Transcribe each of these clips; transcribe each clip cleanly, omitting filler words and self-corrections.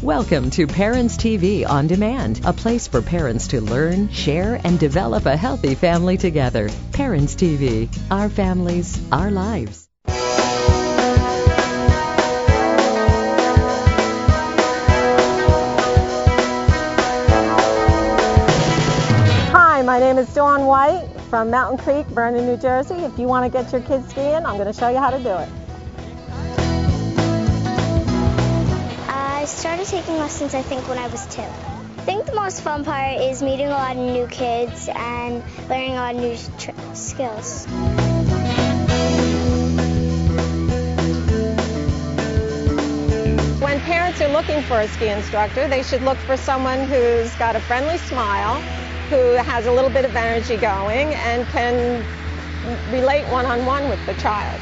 Welcome to Parents TV On Demand, a place for parents to learn, share, and develop a healthy family together. Parents TV, our families, our lives. Hi, my name is Dawn White from Mountain Creek, Vernon, New Jersey. If you want to get your kids skiing, I'm going to show you how to do it. I started taking lessons, I think, when I was 2. I think the most fun part is meeting a lot of new kids and learning a lot of new skills. When parents are looking for a ski instructor, they should look for someone who's got a friendly smile, who has a little bit of energy going, and can relate one-on-one with the child.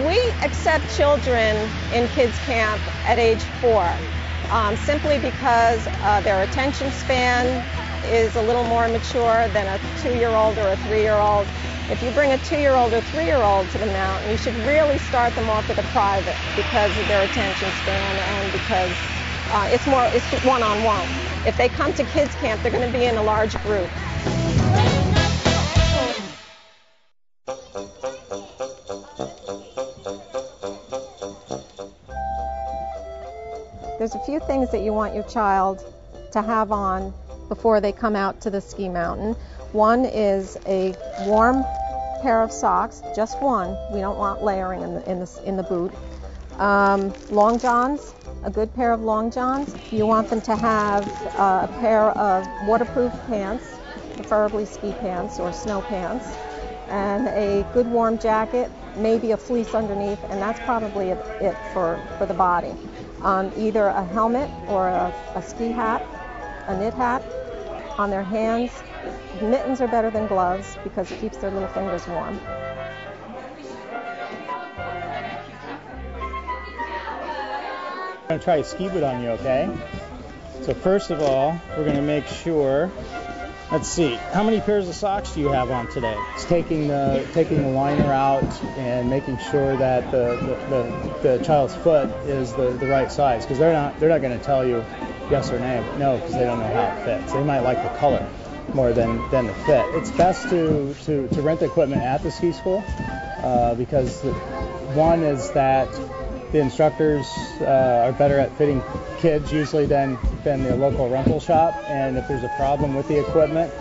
We accept children in kids camp at age 4 simply because their attention span is a little more mature than a 2-year-old or a 3-year-old. If you bring a 2-year-old or 3-year-old to the mountain, you should really start them off with a private because of their attention span and because it's one-on-one. If they come to kids camp, they're going to be in a large group. There's a few things that you want your child to have on before they come out to the ski mountain. One is a warm pair of socks, just one. We don't want layering in the boot. Long johns, a good pair of long johns. You want them to have a pair of waterproof pants, preferably ski pants or snow pants, and a good warm jacket, maybe a fleece underneath, and that's probably it for the body. Either a helmet or a ski hat, a knit hat. On their hands, mittens are better than gloves because it keeps their little fingers warm. I'm going to try a ski boot on you, okay? So first of all, we're going to make sure, let's see, how many pairs of socks do you have on today? It's taking the liner out and making sure that the child's foot is the right size, because they're not going to tell you yes or no because they don't know how it fits. They might like the color more than the fit. It's best to rent the equipment at the ski school because one is that the instructors are better at fitting kids usually than the local rental shop, and if there's a problem with the equipment,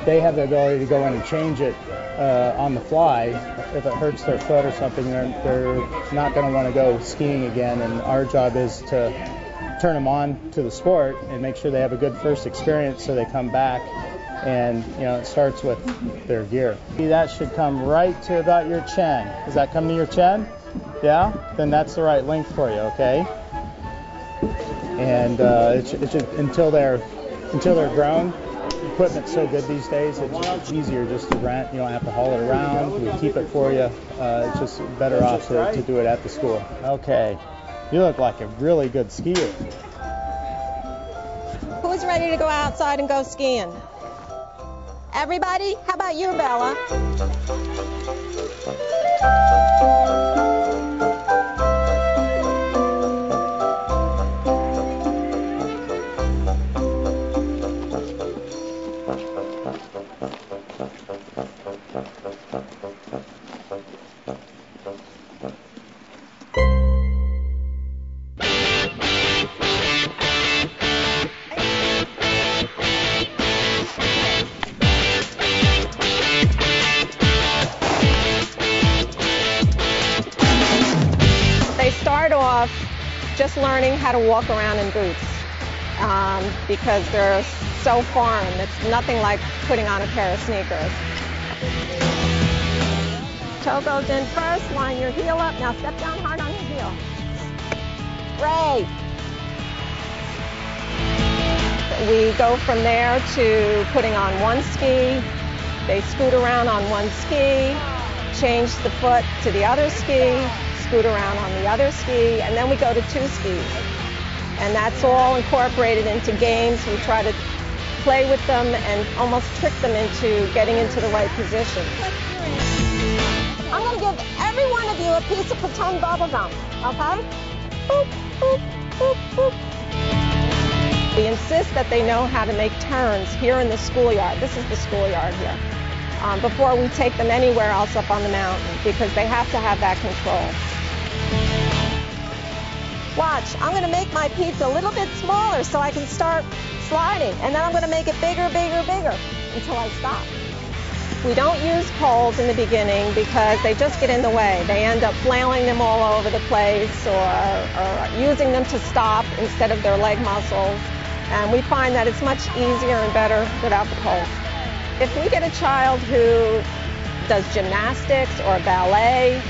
they have the ability to go in and change it on the fly. If it hurts their foot or something, they're not going to want to go skiing again, and our job is to turn them on to the sport and make sure they have a good first experience so they come back. And it starts with their gear. That should come right to about your chin. Does that come to your chin? Yeah? Then that's the right length for you, okay? And it should until they're grown. Equipment's so good these days, it's easier just to rent. You don't have to haul it around. We keep it for you. It's just better off to do it at the school. Okay. You look like a really good skier. Who's ready to go outside and go skiing? Everybody? How about you, Bella? Start off just learning how to walk around in boots because they're so foreign. It's nothing like putting on a pair of sneakers. Toe goes in first, line your heel up. Now step down hard on your heel. Great. We go from there to putting on one ski. They scoot around on one ski, change the foot to the other ski, scoot around on the other ski, and then we go to 2 skis. And that's all incorporated into games. We try to play with them and almost trick them into getting into the right position. I'm going to give every one of you a piece of Patton bubble gum, okay? Boop, boop, boop, boop. We insist that they know how to make turns here in the schoolyard. This is the schoolyard here. Before we take them anywhere else up on the mountain, because they have to have that control. Watch, I'm going to make my pizza a little bit smaller so I can start sliding, and then I'm going to make it bigger, bigger, bigger until I stop. We don't use poles in the beginning because they just get in the way. They end up flailing them all over the place or using them to stop instead of their leg muscles. And we find that it's much easier and better without the poles. If we get a child who does gymnastics or ballet,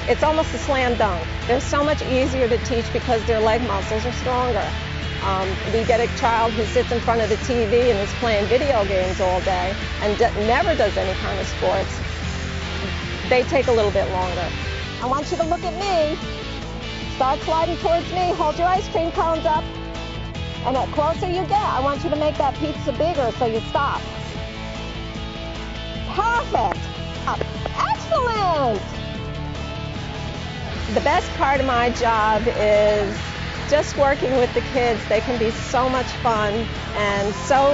it's almost a slam dunk. They're so much easier to teach because their leg muscles are stronger. We get a child who sits in front of the TV and is playing video games all day and never does any kind of sports. They take a little bit longer. I want you to look at me. Start sliding towards me. Hold your ice cream cones up. And the closer you get, I want you to make that pizza bigger so you stop. Perfect. Excellent. The best part of my job is just working with the kids. They can be so much fun and so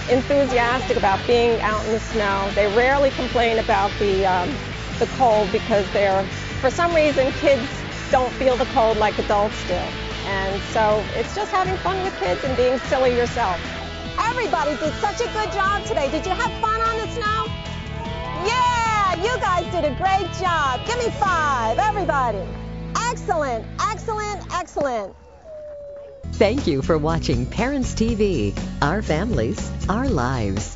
enthusiastic about being out in the snow. They rarely complain about the cold because for some reason, kids don't feel the cold like adults do. And so it's just having fun with kids and being silly yourself. Everybody did such a good job today. Did you have fun on the snow? Yeah, you guys did a great job. Give me 5, everybody. Excellent, excellent, excellent. Thank you for watching Parents TV, Our Families, Our Lives.